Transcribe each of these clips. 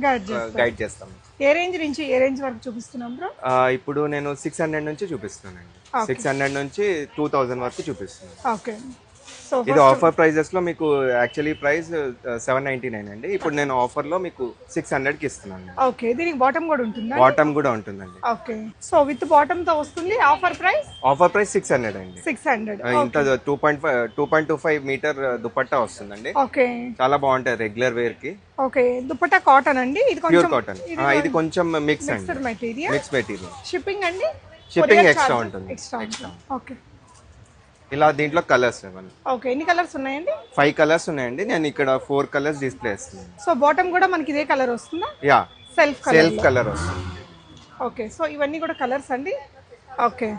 Guide చేస్తాం. ఏ range నుంచి ఏ range వరకు చూపిస్తున్నాం బ్రో? ఇప్పుడు నేను 600 నుంచి చూపిస్తున్నానండి. 600 నుంచి 2000 వరకు చూపిస్తున్నాను. ఓకే. సో ఇది ఆఫర్ ప్రైజెస్ లో మీకు యాక్చువల్లీ ప్రైస్ 799 అండి. ఇప్పుడు నేను ఆఫర్ లో మీకు 600 కి ఇస్తున్నాను. ఓకే. దీనికి బాటమ్ కూడా ఉంటుందా? బాటమ్ కూడా ఉంటుందండి. ఓకే. సో విత్ బాటమ్ తో వస్తుంది. ఆఫర్ ప్రైస్ 600 అండి. 600. ఇంత 2.25 మీటర్ దుపట్టా వస్తుందండి. ఓకే. చాలా బాగుంటాయి రెగ్యులర్ వేర్ కి. ఓకే. దుపట్టా కాటన్ అండి. ఇది కొంచెం ప్యూర్ కాటన్. ఇది కొంచెం మిక్స్ అండి. Mix material. షిప్పింగ్ అండి. షిప్పింగ్ ఎక్స్ట్రా ఉంటుంది. ఎక్స్ట్రా. ఓకే. ఇలా దీంట్లో కలర్స్ ఇవ్వండి. ఓకే. ఎన్ని కలర్స్ ఉన్నాయండి? 5 కలర్స్ ఉన్నాయండి. నేను ఇక్కడ 4 కలర్స్ డిస్ప్లే చేస్తున్నాను. సో బాటమ్ కూడా మనకి ఇదే కలర్ వస్తుందా? యా, సెల్ఫ్ కలర్ వస్తుంది. ఓకే. సో ఇవన్నీ కూడా కలర్స్ అండి. ఓకే.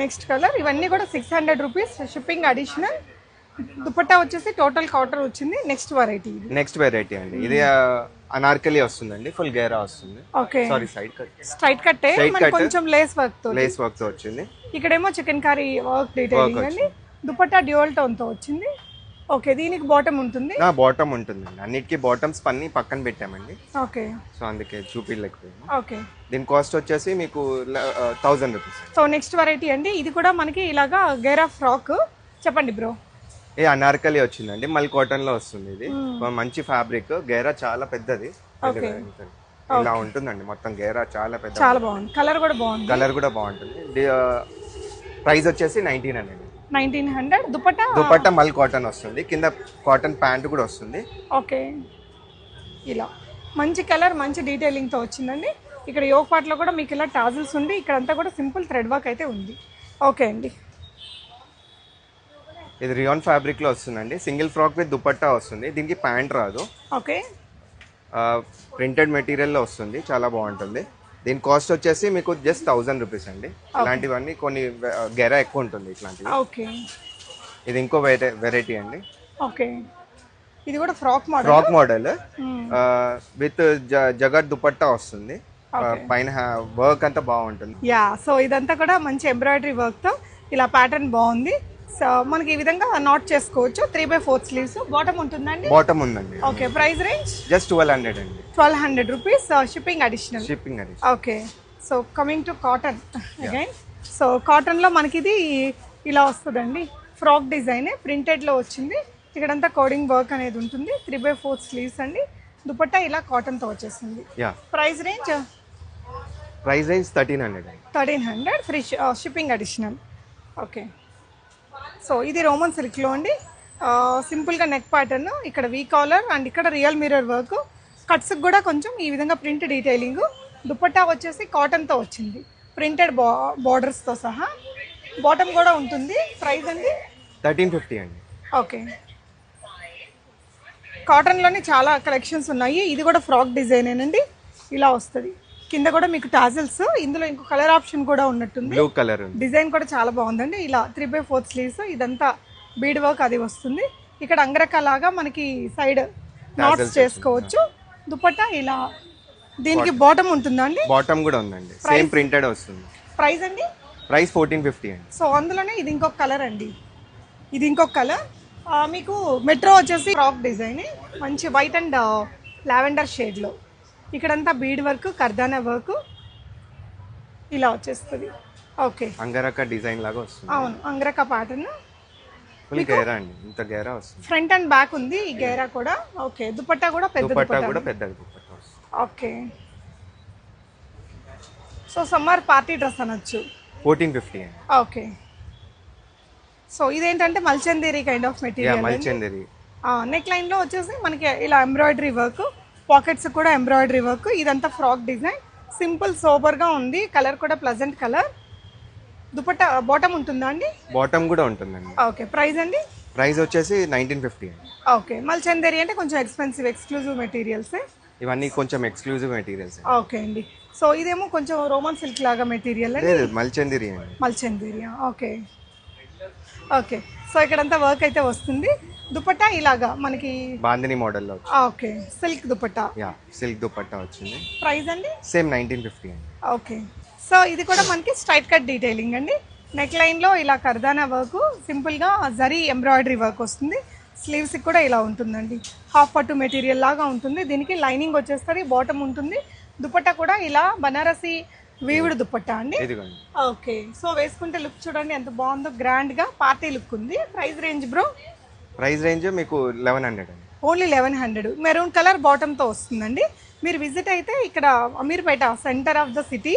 Next colour. ఇవన్నీ కూడా 600 రూపీస్ షిప్పింగ్ అడిషనల్. దుపట్టా వచ్చేసి టోటల్ కాటన్ వచ్చింది. నెక్స్ట్ వెరైటీ అండి. ఇది అనార్కలి వస్తుందండి. ఫుల్ గేరా వస్తుంది. ఓకే. సారీ, స్ట్రైట్ కట్ కొంచెం లేస్ వర్క్ తో వచ్చింది. ఇక్కడేమో చికెన్ కర్రీ వర్క్ డీటెయిలింగ్ అండి. దుపట్టా డ్యూయల్ టోన్ తో వచ్చింది. ఓకే. దీనికి బాటమ్ ఉంటుంది. బాటమ్ ఉంటుందండి. అన్నిటికీ బాటమ్స్ పన్ని పక్కన పెట్టామండి. ఓకే. సో అందుకే చూపిలేకపోయాము. ఓకే. దీని కాస్ట్ వచ్చేసి మీకు 1000 రూపీస్. సో నెక్స్ట్ వెరైటీ అండి. ఇది కూడా మనకి ఇలాగా గేరా ఫ్రాక్. చెప్పండి బ్రో. ఏ అనార్కలి వచ్చిందండి. మల్ కాటన్ లో వస్తుంది. ఇది మంచి ఫ్యాబ్రిక్. గేరా చాలా పెద్దది. ఇలా ఉంటుందండి. మొత్తం గేరా చాలా పెద్ద. చాలా బాగుంది. కలర్ కూడా బాగుంటుంది. ప్రైస్ వచ్చేసి 1900. దుపట్టా మల్ కాటన్ వస్తుంది. కింద కాటన్ ప్యాంట్ కూడా వస్తుంది. ఓకే. ఇలా మంచి కలర్ మంచి డీటెయిలింగ్ తో వచ్చిందండి. ఇక్కడ యోక్ పార్ట్ లో కూడా మీకు ఇలా టాజిల్స్ ఉంది. ఇక్కడంతా కూడా సింపుల్ థ్రెడ్ వర్క్ అయితే ఉంది. ఓకే అండి. ఇది రియాన్ ఫ్యాబ్రిక్ లో వస్తుందండి. సింగిల్ ఫ్రాక్ విత్ దుపట్టా వస్తుంది. దీనికి ప్యాంట్ రాదు. ఓకే. ప్రింటెడ్ మెటీరియల్ లో వస్తుంది. చాలా బాగుంటుంది. దీని కాస్ట్ వచ్చేసి మీకు జస్ట్ 1000 రూపీస్ అండి. ఇలాంటివన్నీ కొన్ని గెరా ఎక్కువ ఉంటుంది ఇట్లాంటివి. ఓకే. ఇది ఇంకో వెరైటీ అండి. ఓకే. ఇది కూడా ఫ్రాక్ మోడల్ విత్ జగట్ దుపట్టా వస్తుంది. పైన వర్క్ అంతా బాగుంటుంది. యా. సో ఇదంతా కూడా మంచి ఎంబ్రాయిడరీ వర్క్ తో ఇలా ప్యాటర్న్ బాగుంది. సో మనకి ఈ విధంగా నాట్ చేసుకోవచ్చు. 3/4 స్లీవ్స్. బాటమ్ ఉంటుందండి. బాటమ్ ఉందండి. ఓకే. ప్రైస్ రేంజ్ జస్ట్ 1200 అండి. 1200 rupees shipping additional. Okay. So coming to cotton again. So cotton లో మనకి ఇది ఇలా వస్తుందండి. ఫ్రాక్ డిజైన్ ప్రింటెడ్ లో వచ్చింది. ఇక్కడంతా కోడింగ్ వర్క్ అనేది ఉంటుంది. 3/4 స్లీవ్స్ అండి. దుపట్టా ఇలా కాటన్ తో వచ్చేస్తుంది. Price range 1300 free shipping additional. Okay. So ఇది రోమన్ సిల్క్లో అండి. సింపుల్గా నెక్ ప్యాటర్న్. ఇక్కడ వీ కాలర్ అండ్ ఇక్కడ రియల్ మిర్రర్ వర్క్. కట్స్కి కూడా కొంచెం ఈ విధంగా ప్రింట్ డీటెయిలింగ్. దుపట్టా వచ్చేసి కాటన్తో వచ్చింది. ప్రింటెడ్ బార్డర్స్తో సహా. బాటమ్ కూడా ఉంటుంది. ప్రైస్ అండి 1350 అండి. ఓకే. కాటన్లోనే చాలా కలెక్షన్స్ ఉన్నాయి. ఇది కూడా ఫ్రాక్ డిజైనేనండి. ఇలా వస్తుంది. కింద కూడా మీకు టాజిల్స్. ఇందులో ఇంకో కలర్ ఆప్షన్ కూడా ఉన్నట్టుంది. Blue colour. డిజైన్ కూడా చాలా బాగుందండి. ఇలా 3/4 స్లీవ్స్. ఇదంతా బీడ్ వర్క్ అది వస్తుంది. ఇక్కడ అంగరక లాగా మనకి సైడ్ నాట్స్ చేసుకోవచ్చు. దుపట్టా ఇలా. దీనికి బాటమ్ ఉంటుందా అండి? బాటమ్ కూడా ఉందండి. సేమ్ ప్రింటెడ్ వస్తుంది. ప్రైస్ అండి? ప్రైస్ 1450 అండి. సో అందులోనే ఇది ఇంకొక కలర్ అండి. ఇది ఇంకొక కలర్. మీకు మెట్రో వచ్చేసి ఫ్రాక్ డిజైన్. మంచి వైట్ అండ్ లావెండర్ షేడ్లో. ఇక్కడంతా బీడ్ వర్క్, కర్దానా వర్క్ ఇలా వచ్చేస్తుంది. ఓకే. అంగరక డిజైన్ లాగా వస్తుంది. అవును, అంగరక ప్యాటర్న్. ఫుల్ గేరా అండి. ఇంత గేరా వస్తుంది. ఫ్రంట్ అండ్ బ్యాక్ ఉంది ఈ గేరా కూడా. ఓకే. దుపట్టా కూడా పెద్ద దుపట్టా వస్తుంది. Okay. So summer party dress అనొచ్చు. 1450 అండి. ఓకే. సో ఇదేంటంటే Malchanderi kind of material. Malchanderi. Neckline లో వచ్చేసి మనకి ఇలా ఎంబ్రాయిడరీ వర్క్. పాకెట్స్ కూడా ఎంబ్రాయిడరీ వర్క్. ఇదంతా ఫ్రాక్ డిజైన్. సింపుల్ సోబర్ గా ఉంది. కలర్ కూడా ప్లెజెంట్ కలర్. దుపట్టా బాటమ్ ఉంటుందా అండి? బాటమ్ కూడా ఉంటుందండి. ఓకే. ప్రైస్ అండి? ప్రైస్ వచ్చేసి 1950 అండి. ఓకే. మల్చందేరి అంటే కొంచెం ఎక్స్పెన్సివ్ ఎక్స్క్లూజివ్ మెటీరియల్స్. ఇవన్నీ కొంచెం ఎక్స్క్లూజివ్ మెటీరియల్స్. ఓకే అండి. సో ఇదేమో కొంచెం రోమన్ సిల్క్ లాగా మెటీరియల్. మల్చందేరి అండి. మల్చందేరి. ఓకే. ఓకే. సో ఇక్కడంతా వర్క్ అయితే వస్తుంది. దుపట్టా ఇలాగా మనకి బాందిని మోడల్లో. Okay. Silk dupatta. Silk dupatta వచ్చింది. ప్రైస్ అండి? సేమ్ 1950 అండి. ఓకే. సో ఇది కూడా మనకి స్ట్రైట్ కట్ డీటెయిలింగ్ అండి. నెక్ లైన్ లో ఇలా కర్దానా వర్క్, సింపుల్ గా జరీ ఎంబ్రాయిడరీ వర్క్ వస్తుంది. స్లీవ్స్ కూడా ఇలా ఉంటుందండి, హాఫ్ పట్టు మెటీరియల్ లాగా ఉంటుంది. దీనికి లైనింగ్ వచ్చేస్తుంది, బాటమ్ ఉంటుంది. దుపట్టా కూడా ఇలా బనారసి వీవుడు దుపట్టా అండి. ఇదిగోండి. ఓకే, సో వేసుకుంటే లుక్ చూడండి ఎంత బాగుందో, గ్రాండ్గా పార్టీ లుక్ ఉంది. Price range bro? Price range మీకు 1100 అండి. ఓన్లీ 1100. మెరూన్ కలర్ బాటమ్తో వస్తుందండి. మీరు విజిట్ అయితే ఇక్కడ Ameerpet centre of the city,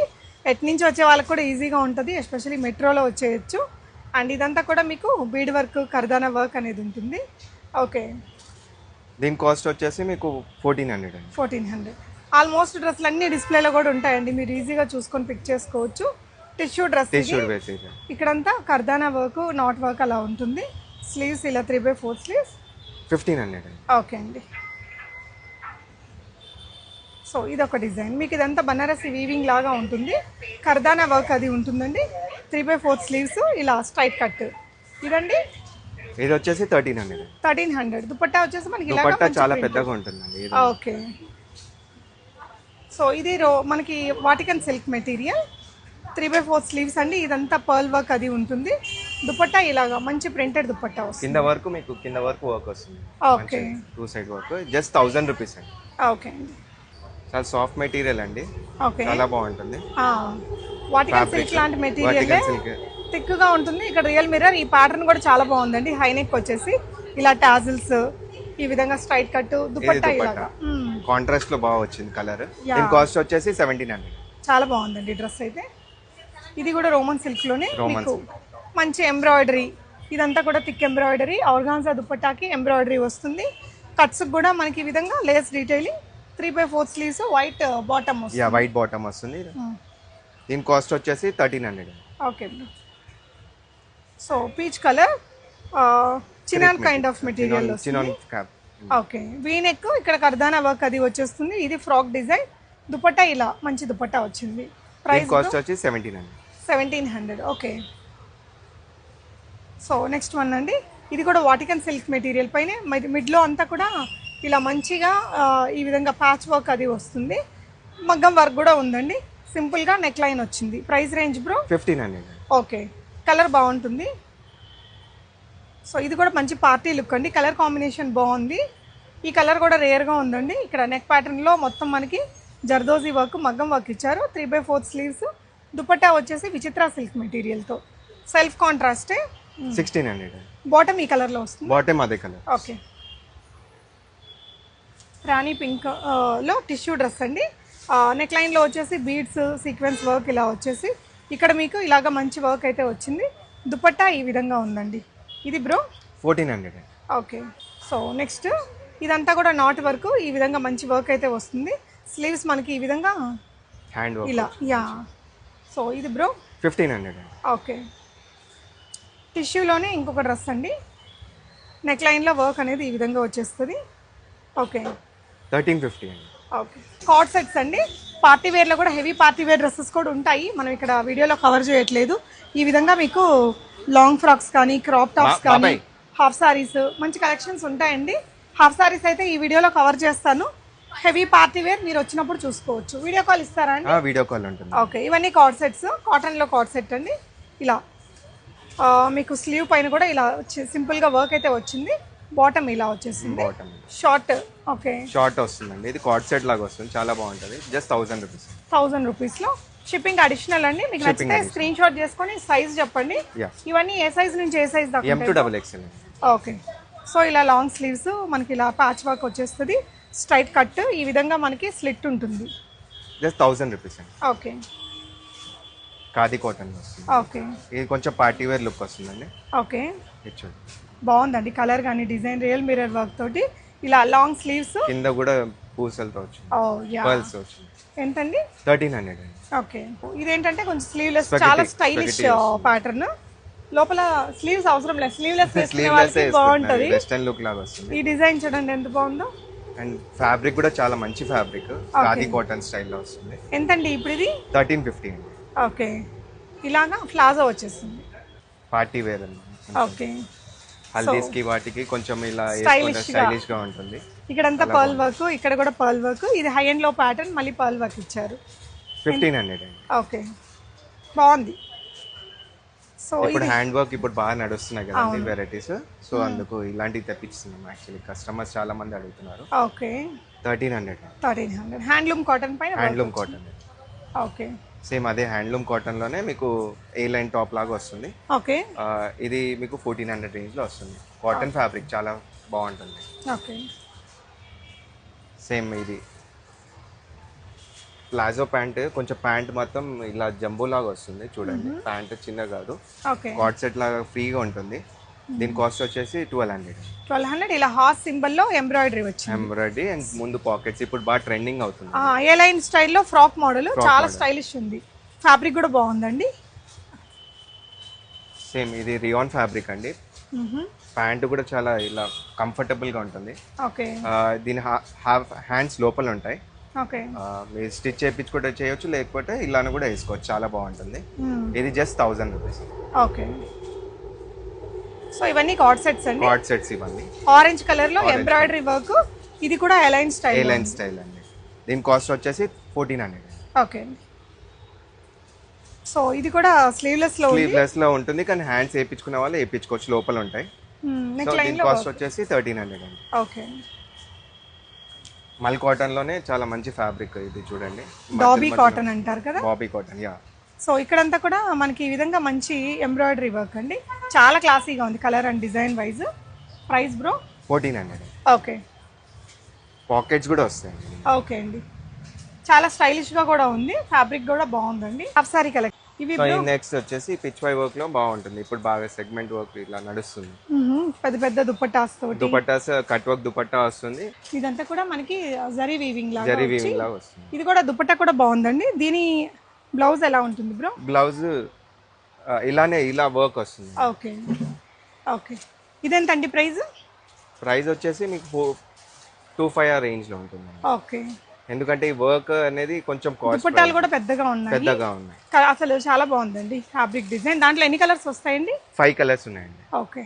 at నుంచి వచ్చే వాళ్ళకి కూడా ఈజీగా ఉంటుంది, ఎస్పెషల్లీ మెట్రోలో వచ్చేయచ్చు. అండ్ ఇదంతా కూడా మీకు బీడ్ వర్క్, కర్దానా వర్క్ అనేది ఉంటుంది. ఓకే, దీని కాస్ట్ వచ్చేసి మీకు 1400 అండి. 1400. ఆల్మోస్ట్ డ్రెస్లు అన్ని డిస్ప్లేలో కూడా ఉంటాయండి, మీరు ఈజీగా చూసుకొని పిక్ చేసుకోవచ్చు. టిష్యూ డ్రెస్, టిష్యూ వేసేది. ఇక్కడంతా కర్దానా వర్క్, నాట్ వర్క్ అలా ఉంటుంది. స్లీవ్స్ ఇలా 3/4 స్లీవ్స్ 1500 అండి. ఓకే అండి. సో ఇదొక డిజైన్, మీకు ఇదంతా బనారసి వీవింగ్ లాగా ఉంటుంది, కర్దానా వర్క్ అది ఉంటుందండి. 3/4 స్లీవ్స్ ఇలా స్ట్రైట్ కట్. ఇదండి ఇది వచ్చేసి 1300. 1300. దుపట్టా వచ్చేసి మనకి ఇలా దుపట్టా చాలా పెద్దగా ఉంటుందండి ఇది. ఓకే, సో ఇది మనకి వాటికన్ సిల్క్ మెటీరియల్, 3/4 స్లీవ్స్ అండి. ఇదంతా పర్ల్ వర్క్ అది ఉంటుంది. దుపట్టా ఇలాగా మంచి ప్రింటెడ్ దుపట్టా వస్తుంది. కింద వరకు మీకు కింద వరకు వర్క్ వస్తుంది. Okay, 2 side work. Just 1000 rupees అండి. ఓకే అండి. చాలా సాఫ్ట్ మెటీరియల్ అండి, ఓకే, చాలా బాగుంటుంది. వాటికన్ సిల్క్ లాంటి మెటీరియల్, వాటికన్ సిల్క్ థిక్గా ఉంటుంది. ఇక్కడ రియల్ మిర్రర్, ఈ ప్యాటర్న్ కూడా చాలా బాగుందండి. హై నెక్ వచ్చేసి ఇలా టాజిల్స్, ఈ విధంగా స్ట్రైట్ కట్, దుపట్టా ఇలాగా కాంట్రాస్ట్ లో బాగా వచ్చింది కలర్. దీని కాస్ట్ వచ్చేసి 1700. చాలా బాగుందండి డ్రెస్ అయితే. ఇది కూడా రోమన్ సిల్క్ లోనే మీకు మంచి ఎంబ్రాయిడరీ, ఇదంతా కూడా థిక్ ఎంబ్రాయిడరీ, ఆర్గాన్జా దుపట్టాకి ఎంబ్రాయిడరీ వస్తుంది. కట్స్ కూడా మనకి ఈ విధంగా Lay's detailing, 3/4 sleeves, white bottom వస్తుంది. వైట్ బాటమ్ వస్తుంది. దీని కాస్ట్ వచ్చేసి 1300. Okay, so peach colour chinon kind of material వస్తుంది. ఓకే, వీ నెక్, ఇక్కడ కర్దానా వర్క్ అది వచ్చేస్తుంది. ఇది ఫ్రాక్ డిజైన్, దుపట్టా ఇలా మంచి దుపట్టా వచ్చింది. ప్రైస్ కాస్ట్ వచ్చి 1700. ఓకే, సో నెక్స్ట్ వన్ అండి, ఇది కూడా వాటికన్ సిల్క్ మెటీరియల్ పైన మిడ్లో అంతా కూడా ఇలా మంచిగా ఈ విధంగా ప్యాచ్ వర్క్ అది వస్తుంది. మగ్గం వర్క్ కూడా ఉందండి. సింపుల్గా నెక్ లైన్ వచ్చింది. Price range bro? 1500. Okay, colour బాగుంటుంది. సో ఇది కూడా మంచి పార్టీ లుక్ అండి, కలర్ కాంబినేషన్ బాగుంది. ఈ కలర్ కూడా రేర్గా ఉందండి. ఇక్కడ నెక్ ప్యాటర్న్లో మొత్తం మనకి జర్దోజీ వర్క్, మగ్గం వర్క్ ఇచ్చారు. 3/4 స్లీవ్స్, దుపట్టా వచ్చేసి విచిత్ర సిల్క్ మెటీరియల్తో, సెల్ఫ్ కాంట్రాస్టే. 1600. బాటమ్ ఈ కలర్లో వస్తుంది. బాటమ్ అదే కలర్. ఓకే, రాణి పింక్ లో టిష్యూ డ్రెస్ అండి. నెక్ లైన్లో వచ్చేసి బీడ్స్, సీక్వెన్స్ వర్క్ ఇలా వచ్చేసి, ఇక్కడ మీకు ఇలాగ మంచి వర్క్ అయితే వచ్చింది. దుపట్టా ఈ విధంగా ఉందండి. ఇది బ్రో 1400. ఓకే, సో నెక్స్ట్ ఇదంతా కూడా నాట్ వర్క్, ఈ విధంగా మంచి వర్క్ అయితే వస్తుంది. స్లీవ్స్ మనకి ఈ విధంగా హ్యాండ్ వర్క్ ఇలా. సో ఇది బ్రో 1500. ఓకే, టిష్యూలోనే ఇంకొక డ్రెస్ అండి. నెక్ లైన్లో వర్క్ అనేది ఈ విధంగా వచ్చేస్తుంది. ఓకే, 1350 అండి. ఓకే, కార్డ్ సెట్స్ అండి. పార్టీ వేర్లో కూడా హెవీ పార్టీ వేర్ డ్రెస్సెస్ కూడా ఉంటాయి, మనం ఇక్కడ వీడియోలో కవర్ చేయట్లేదు. ఈ విధంగా మీకు లాంగ్ ఫ్రాక్స్ కానీ, క్రాప్ టాప్స్ కానీ, హాఫ్ సారీస్, మంచి కలెక్షన్స్ ఉంటాయండి. హాఫ్ సారీస్ అయితే ఈ వీడియోలో కవర్ చేస్తాను. హెవీ పార్టీ వేర్ మీరు వచ్చినప్పుడు చూసుకోవచ్చు. వీడియో కాల్ ఇస్తారా అండి? వీడియో కాల్ ఉంటుంది. ఓకే, ఇవన్నీ కార్డ్ సెట్స్, కాటన్లో కార్డ్ సెట్ అండి. ఇలా మీకు స్లీవ్ పైన కూడా ఇలా సింపుల్గా వర్క్ అయితే వచ్చింది. బాటమ్ ఇలా వచ్చేసింది, షార్ట్. ఓకే, షార్ట్ వస్తుందండి. ఇది కార్డ్ సెట్ లాగా వస్తుంది, చాలా బాగుంటుంది. Just 1000 rupees. 1000 రూపీస్లో షిప్పింగ్ అడిషనల్ అండి. మీకు నచ్చితే స్క్రీన్ షాట్ చేసుకొని సైజ్ చెప్పండి. ఇవన్నీ ఏ సైజ్ నుంచి ఏ సైజ్ దాకా? M to XXL. Okay, so ఇలా లాంగ్ స్లీవ్స్ మనకి ఇలా ప్యాచ్ వర్క్ వచ్చేస్తుంది. స్ట్రైట్ కట్, ఈ విధంగా మనకి స్లిట్ ఉంటుంది. జస్ట్ 1000 రూపీస్ అండి. ఓకే, ఖాదీ కాటన్ వస్తుంది. ఓకే, ఇది కొంచెం పార్టీ వేర్ లుక్ వస్తుందండి. ఓకే, చూడండి బాగుందండి కలర్ కానీ డిజైన్, రియల్ మిర్రర్ వర్క్ తోటి ఇలా లాంగ్ స్లీవ్స్, కింద కూడా పూసలతో వచ్చింది, పర్ల్స్ వచ్చింది. ఎంతండి? 1300 అండి. ఓకే, ఇదేంటంటే కొంచెం స్లీవ్లెస్, చాలా స్టైలిష్ ప్యాటర్న్. లోపల స్లీవ్స్ అవసరం లేదు, స్లీవ్లెస్ వేసుకునే వాళ్ళకి బాగుంటది. వెస్టర్న్ లుక్ లాగా వస్తుంది. ఈ డిజైన్ చూడండి ఎంత బాగుందో. అండ్ ఫ్యాబ్రిక్ కూడా చాలా మంచి ఫ్యాబ్రిక్, ఖాదీ కాటన్ స్టైల్లో వస్తుంది. ఎంతండి ఇప్పుడు ఇది? 1350 అండి. ఓకే, ఇలాగా ప్లాజో వచ్చేస్తుంది, పార్టీ వేర్ అండి. ఓకే, హల్దీస్ కి వాటికి కొంచెం ఇలా స్టైలిష్ గా ఉంటుంది. ఇక్కడంతా పర్ల్ వర్క్, ఇక్కడ కూడా పర్ల్ వర్క్. ఇది హై ఎండ్ లో ప్యాటర్న్, మళ్ళీ పర్ల్ వర్క్ ఇచ్చారు. 1500 అండి. ఓకే, బాగుంది. సో ఇప్పుడు హ్యాండ్ వర్క్ ఇప్పుడు బాగా నడుస్తున్నాయి కదండి వెరైటీస్, సో అందుకు ఇలాంటివి తెప్పిస్తున్నాం. యాక్చువల్లీ కస్టమర్స్ చాలా మంది అడుగుతున్నారు. ఓకే 1300 1300 హ్యాండ్లూమ్ కాటన్ పైన హ్యాండ్లూమ్ కాటన్. ఓకే సేమ్ అదే హ్యాండ్లూమ్ కాటన్ లోనే మీకు ఏ లైన్ టాప్ లాగా వస్తుంది. ఓకే ఇది మీకు 1400 రేంజ్ లో వస్తుంది. కాటన్ ఫ్యాబ్రిక్ చాలా బాగుంటుంది. ఓకే సేమ్ ఇది ప్లాజో ప్యాంట్, కొంచెం ప్యాంట్ మొత్తం ఇలా జంబో లాగా వస్తుంది చూడండి. ప్యాంట్ చిన్న కాదు, ఓకే కార్డ్ సెట్ లాగా ఫ్రీగా ఉంటుంది. దీని కాస్ట్ వచ్చేసి 1200 ఇలా హార్స్ సింబల్ లో ఎంబ్రాయిడరీ వచ్చింది. ఎంబ్రాయిడరీ అండ్ ముందు పాకెట్స్ ఇప్పుడు బాగా ట్రెండింగ్ అవుతుంది. ఏ లైన్ స్టైల్లో ఫ్రాక్ మోడల్ చాలా స్టైలిష్ ఉంది. ఫ్యాబ్రిక్ కూడా బాగుందండి. సేమ్ ఇది రియాన్ ఫ్యాబ్రిక్ అండి. ప్యాంట్ కూడా చాలా ఇలా కంఫర్టబుల్ గా ఉంటుంది. ఓకే దీని హ్యాండ్స్ లోపల ఉంటాయి. ఓకే మీరు స్టిచ్ చేయించుకుంటే చేయొచ్చు, లేకపోతే ఇలాను కూడా వేసుకోవచ్చు. చాలా బాగుంటుంది. ఇది జస్ట్ 1000 రూపీస్. ఓకే సో ఇవన్నీ కార్డ్ సెట్స్ అండి. కార్డ్ సెట్స్ ఇవన్నీ ఆరెంజ్ కలర్ లో ఎంబ్రాయిడరీ వర్క్. ఇది కూడా ఎలైన్ స్టైల్. ఎలైన్ స్టైల్ అండి. దీని కాస్ట్ వచ్చేసి 1400. ఓకే సో ఇది కూడా స్లీవ్లెస్ లో స్లీవ్లెస్ లో ఉంటుంది, కానీ హ్యాండ్స్ వేయించుకునే వాళ్ళు వేయించుకోవచ్చు, లోపల ఉంటాయి. నెక్ లైన్ దీని లో కాస్ట్ వచ్చేసి 1300 అండి. ఓకే మల్ కాటన్ లోనే చాలా మంచి ఫ్యాబ్రిక్ ఇది చూడండి. డాబీ కాటన్ అంటారు కదా. Bobby cotton yeah. సో ఇక్కడంతా కూడా మనకి ఈ విధంగా మంచి ఎంబ్రాయిడరీ వర్క్ అండి. చాలా క్లాసీగా ఉంది colour and design wise. Price bro 1400. Okay pockets కూడా వస్తాయండి. ఓకే అండి. చాలా స్టైలిష్ గా కూడా ఉంది. ఫ్యాబ్రిక్ కూడా బాగుందండి. హాఫ్ సారీ కలెక్షన్ ఇవి. నెక్స్ట్ వచ్చేసి పిచ్ వై వర్క్ లో బాగుంటుంది. ఇప్పుడు బాగా సెగ్మెంట్ వర్క్ ఇలా నడుస్తుంది. పెద్ద పెద్ద దుపట్టాస్ తోటి. దుపట్టాస్ కట్ వర్క్ దుపట్టా వస్తుంది. ఇదంతా కూడా మనకి జరీ వీవింగ్ లాగా. జరీ వీవింగ్ లాగా వస్తుంది. ఇది కూడా దుపట్టా కూడా బాగుందండి. దీని బ్లౌజ్ ఎలా ఉంటుంది బ్రో? బ్లౌజ్ ఇలానే ఇలా వర్క్ వస్తుంది. ఓకే ఓకే ఇదెంతండి ప్రైస్? ప్రైస్ వచ్చేసి మీకు 25 రేంజ్ లో ఉంటుంది. ఓకే ఎందుకంటే ఈ వర్క్ అనేది కొంచెం కాస్ట్, దుపట్టాలు కూడా పెద్దగా ఉన్నాయి. అసలు చాలా బాగుందండి ఫ్యాబ్రిక్ డిజైన్. దాంట్లో ఎన్ని కలర్స్ వస్తాయండి? 5 కలర్స్ ఉన్నాయండి. ఓకే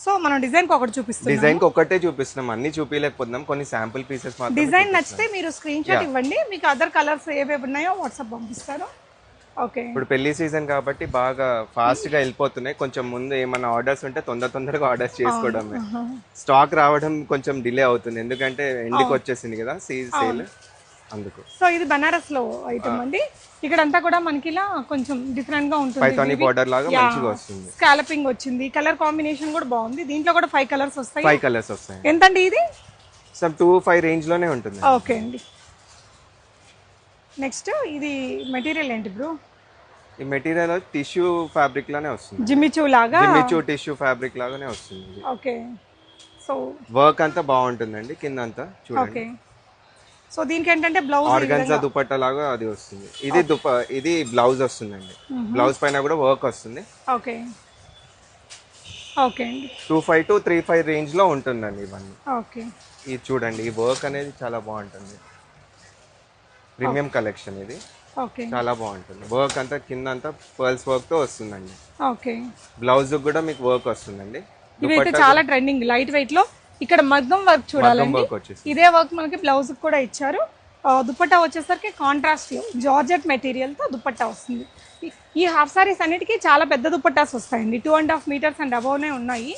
సో మనం డిజైన్ ఒకటి చూపిస్తాం. డిజైన్ ఒకటే చూపిస్తున్నాం, అన్ని చూపించలేకపోతున్నాం. కొన్ని శాంపుల్ పీసెస్ మాత్రం. డిజైన్ నచ్చితే మీరు స్క్రీన్ షాట్ ఇవ్వండి, మీకు అదర్ కలర్స్ ఏవేవి ఉన్నాయో వాట్సాప్ పంపిస్తారు. ఓకే ఇప్పుడు పెళ్లి సీజన్ కాబట్టి బాగా ఫాస్ట్ గా వెళ్ళిపోతున్నాయి. కొంచెం ముందు ఏమైనా ఆర్డర్స్ ఉంటే తొందరగా ఆర్డర్స్ చేసుకోవడమే. స్టాక్ రావడం కొంచెం డిలే అవుతుంది, ఎందుకంటే ఎండ్కి వచ్చేసింది కదా సేల్, అందుకు. సో ఇది బనారస్ లో ఐటమ్ అండి. ఇక్కడంతా కూడా మనకి ఇలా కొంచెం డిఫరెంట్ గా ఉంటుంది. పైథానీ బోర్డర్ లాగా మంచిగా వస్తుంది. స్కాలపింగ్ వచ్చింది. కలర్ కాంబినేషన్ కూడా బాగుంది. దీంట్లో కూడా 5 కలర్స్ వస్తాయి. 5 కలర్స్ వస్తాయి. ఎంతండి ఇది? సమ్ 25 రేంజ్ లోనే ఉంటుంది. ఓకే అండి. నెక్స్ట్ ఇది మెటీరియల్ ఏంటి బ్రో? ఈ మెటీరియల్ టిష్యూ ఫ్యాబ్రిక్ లానే వస్తుంది. జిమ్మిచూ లాగా. జిమ్మిచూ టిష్యూ ఫ్యాబ్రిక్ లాగానే వస్తుంది. ఓకే సో వర్క్ అంతా బాగుంటుందండి కింద అంతా చూడండి. ఓకే సో దీనికి ఏంటంటే బ్లౌజ్ ఆర్గన్జా దుపట్టా లాగా అది వస్తుంది. ఇది బ్లౌజ్ వస్తుందండి. బ్లౌజ్ పైన కూడా వర్క్ వస్తుంది. ఓకే ఓకే అండి. 25 to 35 రేంజ్ లో ఉంటుందండి ఇవన్నీ. ఓకే ఇది చూడండి, ఈ వర్క్ అనేది చాలా బాగుంటుంది. ప్రీమియం కలెక్షన్ ఇది. ఓకే చాలా బాగుంటుంది. వర్క్ అంతా కింద అంతా పర్ల్స్ వర్క్ తో వస్తుందండి. ఓకే బ్లౌజ్ కూడా మీకు వర్క్ వస్తుందండి. ఇవైతే చాలా ట్రెండింగ్ లైట్ వెయిట్ లో. ఇక్కడ మగ్గం వర్క్ చూడాలండి. ఇదే వర్క్ మనకి బ్లౌజ్ కూడా ఇచ్చారు. దుపట్టా వచ్చేసరికి కాంట్రాస్ట్ జార్జెట్ మెటీరియల్ తో దుపట్టా వస్తుంది. ఈ హాఫ్ సారీస్ అన్నిటికీ చాలా పెద్ద దుపట్టాస్ వస్తాయండి. 2.5 meters అండ్ అబౌవ్నే ఉన్నాయి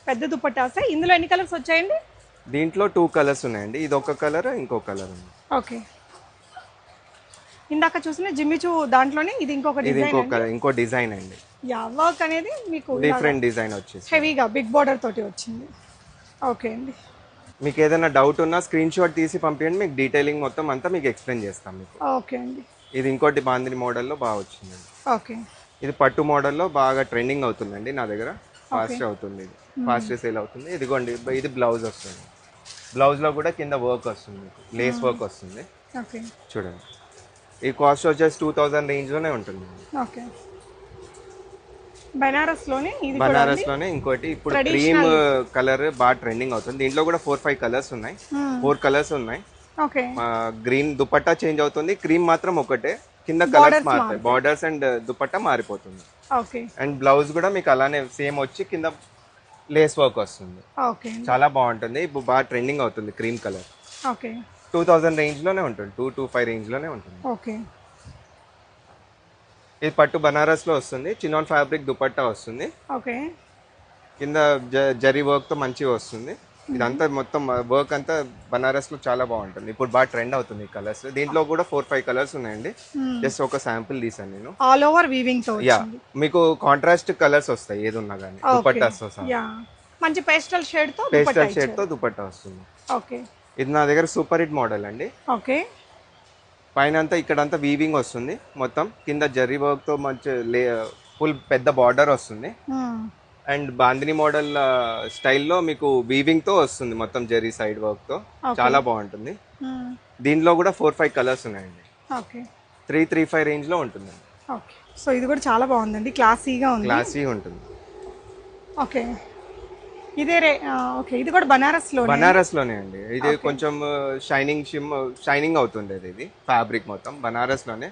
పెద్ద దుపట్టాసే. ఇందులో ఎన్ని కలర్స్ వచ్చాయండి? దీంట్లో 2 కలర్స్ ఉన్నాయండి. ఇది ఒక కలర్, ఇంకో కలర్ ఉంది. ఓకే ఇందాక చూసిన జిమ్మిచూ దాంట్లోనే ఇది ఇంకొక డిజైన్. ఇంకో డిజైన్ అండి. యా వర్క్ అనేది మీకు డిఫరెంట్ డిజైన్ వచ్చేసి హెవీగా బిగ్ బోర్డర్ తోటి వచ్చింది. ఓకే అండి. మీకు ఏదైనా డౌట్ ఉన్నా స్క్రీన్ షాట్ తీసి పంపించండి, మీకు డీటెయిలింగ్ మొత్తం అంతా మీకు ఎక్స్ప్లెయిన్ చేస్తాం మీకు. ఓకే అండి. ఇది ఇంకోటి బాందిని మోడల్లో బాగా వచ్చిందండి. ఓకే ఇది పట్టు మోడల్లో బాగా ట్రెండింగ్ అవుతుందండి నా దగ్గర. ఫాస్ట్ అవుతుంది, ఇది ఫాస్ట్ సేల్ అవుతుంది. ఇదిగోండి, ఇది బ్లౌజ్ వస్తుంది. బ్లౌజ్ లో కూడా కింద వర్క్ వస్తుంది, లేస్ వర్క్ వస్తుంది. ఓకే చూడండి, ఈ కాస్ట్ వచ్చేసి 2000 రేంజ్ లోనే ఉంటుంది. ఓకే బనారస్ లోనే ఇంకోటి ఇప్పుడు క్రీమ్ కలర్ బాగా ట్రెండింగ్ అవుతుంది. దీంట్లో కూడా 4-5 కలర్స్ ఉన్నాయి. 4 కలర్స్ ఉన్నాయి. ఓకే గ్రీన్ దుపట్టా చేంజ్ అవుతుంది, క్రీమ్ మాత్రం ఒకటే. కింద కలర్స్ మారుతాయి, బార్డర్స్ అండ్ దుపట్టా మారిపోతుంది. ఓకే అండ్ బ్లౌజ్ కూడా మీకు అలానే సేమ్ వచ్చి కింద లేస్ వర్క్ వస్తుంది. ఓకే చాలా బాగుంటుంది. ఇప్పుడు బాగా ట్రెండింగ్ అవుతుంది క్రీమ్ కలర్. ఓకే 2000 రేంజ్ లోనే ఉంటుంది. 2-5 రేంజ్ లోనే ఉంటుంది. ఓకే ఇది పట్టు బనారస్ లో వస్తుంది, చినాన్ ఫ్యాబ్రిక్ దుపట్టా వస్తుంది, ఓకే. కింద జరీ వర్క్ తో మంచిగా వస్తుంది. ఇదంతా మొత్తం వర్క్ అంతా బనారస్ లో చాలా బాగుంటుంది. ఇప్పుడు బాగా ట్రెండ్ అవుతుంది ఈ కలర్స్. దీంట్లో కూడా 4-5 కలర్స్ ఉన్నాయండి. జస్ట్ ఒక శాంపిల్ తీసాను నేను. ఆల్ ఓవర్ వీవింగ్ తో యా, మీకు కాంట్రాస్ట్ కలర్స్ వస్తాయి ఏది ఉన్నా కానీ దుపట్టాస్ తో సహా. యా, మంచి పేస్టల్ షేడ్ తో పేస్టల్ షేడ్ తో దుపట్టా వస్తుంది. ఓకే. ఇది నా దగ్గర సూపర్ హిట్ మోడల్ అండి. ఓకే. పైన అంతా ఇక్కడంతా వీవింగ్ వస్తుంది మొత్తం, కింద జరీ వర్క్ తో మంచి ఫుల్ పెద్ద బార్డర్ వస్తుంది. అండ్ బాందిని మోడల్ స్టైల్లో మీకు వీవింగ్ తో వస్తుంది మొత్తం జరీ సైడ్ వర్క్ తో, చాలా బాగుంటుంది. దీనిలో కూడా 4-5 కలర్స్ ఉన్నాయండి. ఓకే. 335 రేంజ్ లో ఉంటుంది. ఓకే. సో ఇది కూడా చాలా బాగుందండి, క్లాసీగా ఉంది. క్లాసీ ఉంటుంది. ఓకే. ఇదే ఓకే, ఇది కూడా బనారస్ లో. బనారస్ లోనే అండి. ఇది కొంచెం షైనింగ్ అవుతుంది. ఇది ఫ్యాబ్రిక్ మొత్తం బనారస్ లోనే.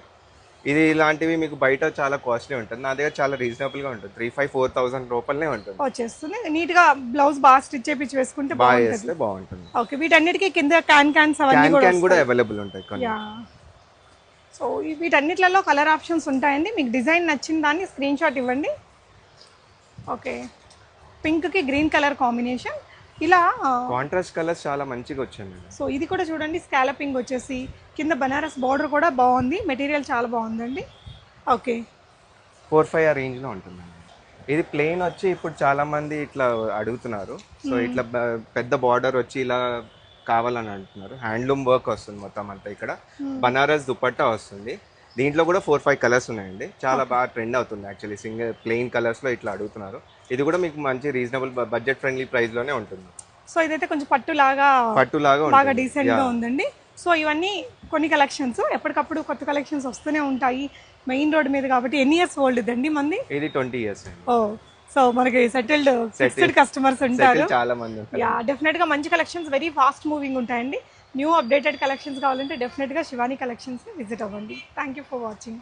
ఇది ఇలాంటివి మీకు బయట చాలా కాస్ట్లీ ఉంటుంది, నా దగ్గర చాలా రీజనబుల్ గా ఉంటుంది. 3,500-4,000 రూపాయలనే ఉంటుంది. వచ్చేస్తుంది. నీట్ గా బ్లౌజ్ బాగా స్టిచ్ చేపించి వేసుకుంటే బాగా వేస్తే బాగుంటుంది. ఓకే. వీటన్నిటికీ కింద క్యాన్స్ అవన్నీ కూడా అవైలబుల్ ఉంటాయి కొన్ని. సో వీటన్నిటిలో కలర్ ఆప్షన్స్ ఉంటాయండి. మీకు డిజైన్ నచ్చిన దాన్ని స్క్రీన్ షాట్ ఇవ్వండి. ఓకే. పింక్ కి గ్రీన్ కలర్ కాంబినేషన్, ఇలా కాంట్రాస్ట్ కలర్స్ చాలా మంచిగా వచ్చింది. సో ఇది కూడా చూడండి, స్కాలపింగ్ వచ్చేసి కింద బనారస్ బార్డర్ కూడా బాగుంది, మెటీరియల్ చాలా బాగుందండి. ఓకే. 4-5 రేంజ్ లో ఉంటుందండి. ఇది ప్లెయిన్ వచ్చి ఇప్పుడు చాలా మంది ఇట్లా అడుగుతున్నారు. సో ఇట్లా పెద్ద బార్డర్ వచ్చి ఇలా కావాలని అంటున్నారు. హ్యాండ్లూమ్ వర్క్ వస్తుంది మొత్తం అంతా. ఇక్కడ బనారస్ దుపట్టా వస్తుంది. దీంట్లో కూడా 4-5 కలర్స్ ఉన్నాయండి. చాలా బాగా ట్రెండ్ అవుతుంది యాక్చువల్లీ. సింగిల్ ప్లెయిన్ కలర్స్ లో ఇట్లా అడుగుతున్నారు. ఇది కూడా మీకు మంచి రీజనబుల్ బడ్జెట్ ఫ్రెండ్లీ ప్రైస్ లోనే ఉంటుంది. సో ఇదైతే కొంచెం పట్టులాగా బాగా డీసెంట్ గా ఉందండి. సో ఇవన్నీ కొన్ని కలెక్షన్స్, ఎప్పటికప్పుడు కొత్త కలెక్షన్స్ వస్తూనే ఉంటాయి. మెయిన్ రోడ్ మీద కాబట్టి. ఎన్ని ఇయర్స్ ఓల్డ్ ఇదండి మంది? ఇది 20 years. ఓ, సో మనకి సెటిల్డ్ ఫిక్స్డ్ కస్టమర్స్ ఉంటారు, చాలా మంది ఉంటారు. యా, డెఫినెట్ గా మంచి కలెక్షన్స్, వెరీ ఫాస్ట్ మూవింగ్ ఉంటాయండి. న్యూ అప్డేటెడ్ కలెక్షన్స్ కావాలంటే డెఫినెట్ గా శివాని కలెక్షన్స్ విజిట్ అవ్వండి. Thank you for watching.